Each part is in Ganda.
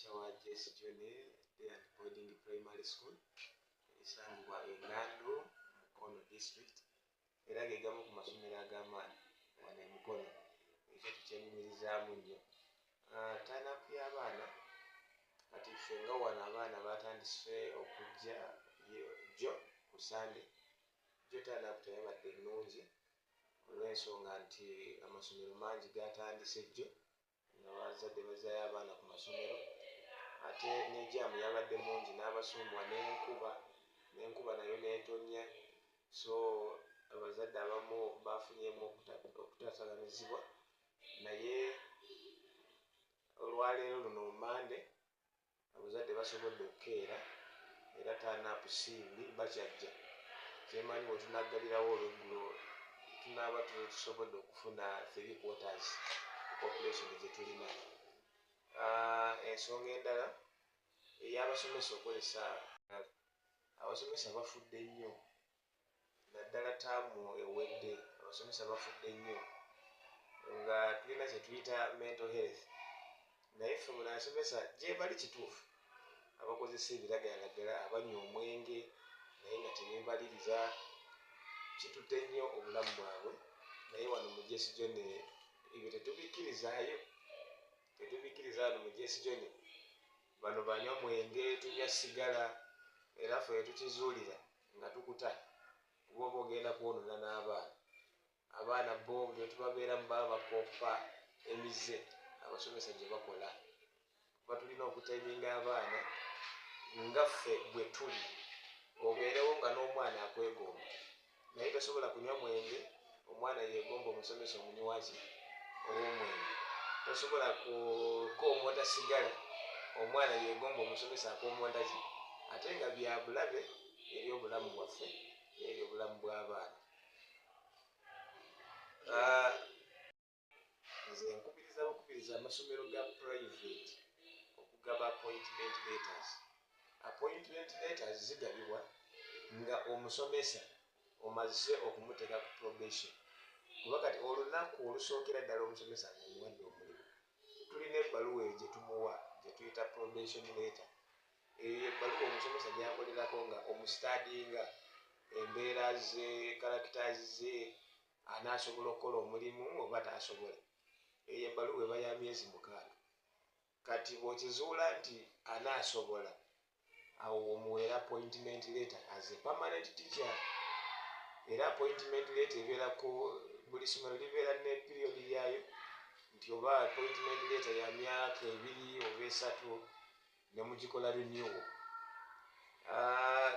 teacher wa Jesse John Day and Boarding Primary School esangibwa Engando Mukono District era ge gamu ku masomero ag'amaanyi wano e Mukono ekyo tukyenyumirizaamu nnyo. Turn-up y'abaana kati ffe nga wano abaana batandise okujja jjo ku Sunday. Jjo turn-up teyabadde nnungi olw'ensonga nti amasomero mangi gatandise jjo nga bazadde bazaayo abaana ku masomero ate ne jaamu yabadde mungi n'abasumwa n'enkuba nayo n'etonnya, so abazadde abamu bafunyemu okutaataaganyizibwa naye olwaleero luno Mande abazadde basobodde okukeera era turn-up si mbi bakyajja. Kyemanyi bwe tunaggalirawo olweggulo tunaaba tusobodde okufuna 3/4 population gye tulina. Ensonga endala ey'abasomesa okozesa abasomesa bafudde nnyo naddala taamu ewedde abasomesa bafudde nnyo nga tulina kye tuyita mental health naye ffe buli asomesa gye bali kituufu abakozesa ebiragalalagala abanywa omwenge naye nga tebeebaliriza kitutte nnyo obulamu bwabwe naye wano mu Jesse John ebyo tetubikirizaayo wano mu Jesse John bano banywa mwenge tunywa sigala era ffe tukizuulira nga tukuta kuba oba ogenda kwonoona n'abaana bo bwe tubabeeramu baba bakoppa emize abasomesa gye bakola kuba tulina okutaiminga abaana nga ffe bwe tuli obeerewo nga n'omwana akwegomba naye tosobola kunywa mwenge omwana yeegomba omusomesa omunywaki ow'omwenge, tosobola kukoomoota sigala omwana yeegomba omusomesa akoomoota ki ate nga bya bulabe eri obulamu bwaffe eri obulamu bw'abaana. Nze nkubiriza bukubiriza amasomero ga private okugaba appointment letters. Appointment letters zigabibwa nga omusomesa omaze okumuteeka ku probation kuba kati olunaku olusookera ddala omusomesa ng'omuwadde omulimu tulina ebbaluwa eyo gye tumuwa gye tuyita probation letter. Eyo ebbaluwa omusomesa gy'akolerako nga omusitaadinga embeera ze characters ze anaasobola okukola omulimu oba taasobola. Eyo ebbaluwa eba ya myezi 6 kati bw'okizuula nti anaasobola awo omuweera appointment letter as a permanent teacher era appointment letter ebeerako buli ssomero libeera ne periodi lyayo nti oba appointment letter ya myaka 2 oba 3 ne mugikola renewal.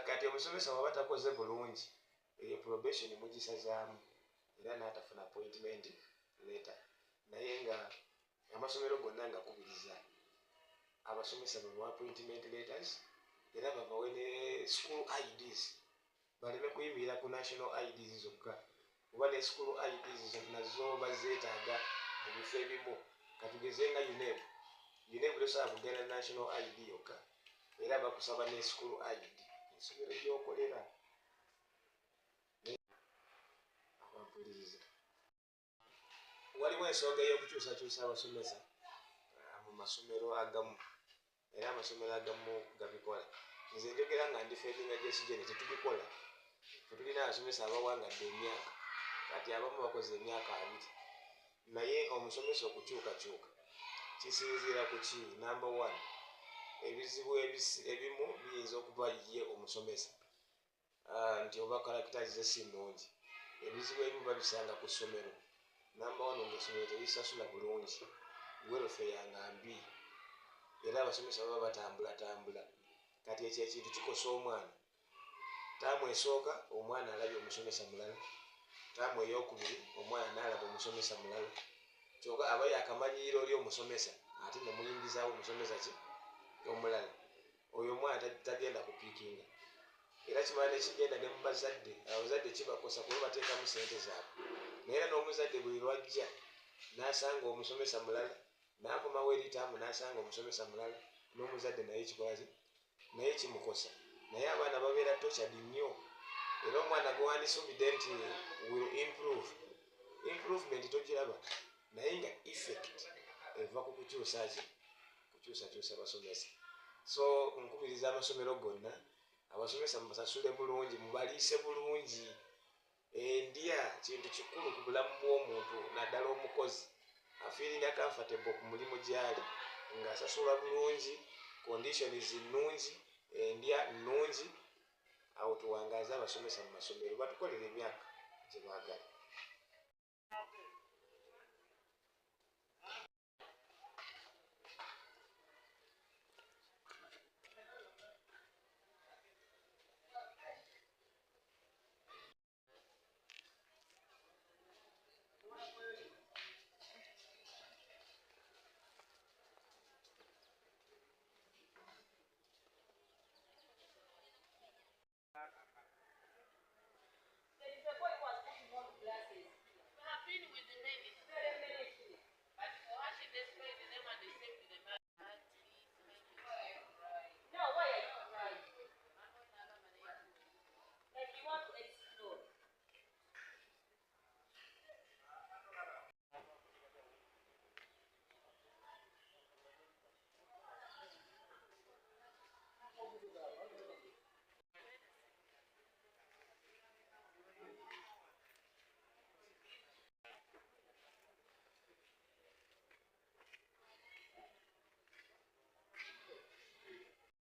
Kati omusomesa waba takoze bulungi eyo probation mugisazaamu era n'atafuna appointment letter naye nga amasomero gonna ngakubiriza abasomesa babawa appointment letters era babawe ne school IDs baleme kuyimirira ku national IDs zokka kuba ne school IDs nazo bazeetaaga mu bifo ebimu katugeze nga UNEB tosobola kugenda national ID yokka era bakusaba ne school ID essomero gy'okolera abampuliriza. Waliwo ensonga ey'okukyusakyusa abasomesa mu masomero agamu era amasomero agamu gabikola. Nze njogera nga ndifeedinga Jesse John tetubikola fe tulina abasomesa abawangadde emyaka kati abamu bakoze emyaka 20 naye omusomesa okukyukakyuka kisinziira ku ki? Number 1 ebizibu ebimu biyinza okuba ye omusomesa nti oba characters ze si nnungi. Ebizibu ebimu babisanga ku ssomero. Number 1 ng'essomero terisasula bulungi welfare nga mbi era abasomesa baba batambulatambula kati ekyo ekintu kikosa omwana. Taamu esooka omwana alabye omusomesa mulala, taamu ey'okubiri omwana n'alaba omusomesa mulala kyokka aba yakamanyiiro oli omusomesa ate ne muyingizaawo omusomesa ki omulala. Oyo omwana tagenda kupiikinga era kimala ne kigenda ne mu bazadde abazadde kibakosa kuba bateekamu ssente zaabwe naye era n'omuzadde buli lwajja n'asanga omusomesa mulala n'akomawo eri taamu n'asanga omusomesa mulala n'omuzadde naye kikola ki naye kimukosa naye abaana babeera tokyadi nnyo era omwana gwe wandisuubidde nti will improve improvement togiraba naye nga effect eva ku kukyusa kukyusakyusa basomesa. So nkubiriza amasomero gonna abasomesa mubasasule bulungi, mubaliise bulungi. Endya kintu kikulu ku bulamu bw'omuntu, naddala omukozi afiiringa comfortable ku mulimu gy'ali ng'asasulwa bulungi, conditions nnungi, endya nnungi. Awo tuwangaaze abasomesa mu masomero batukolera emyaka gye baagala.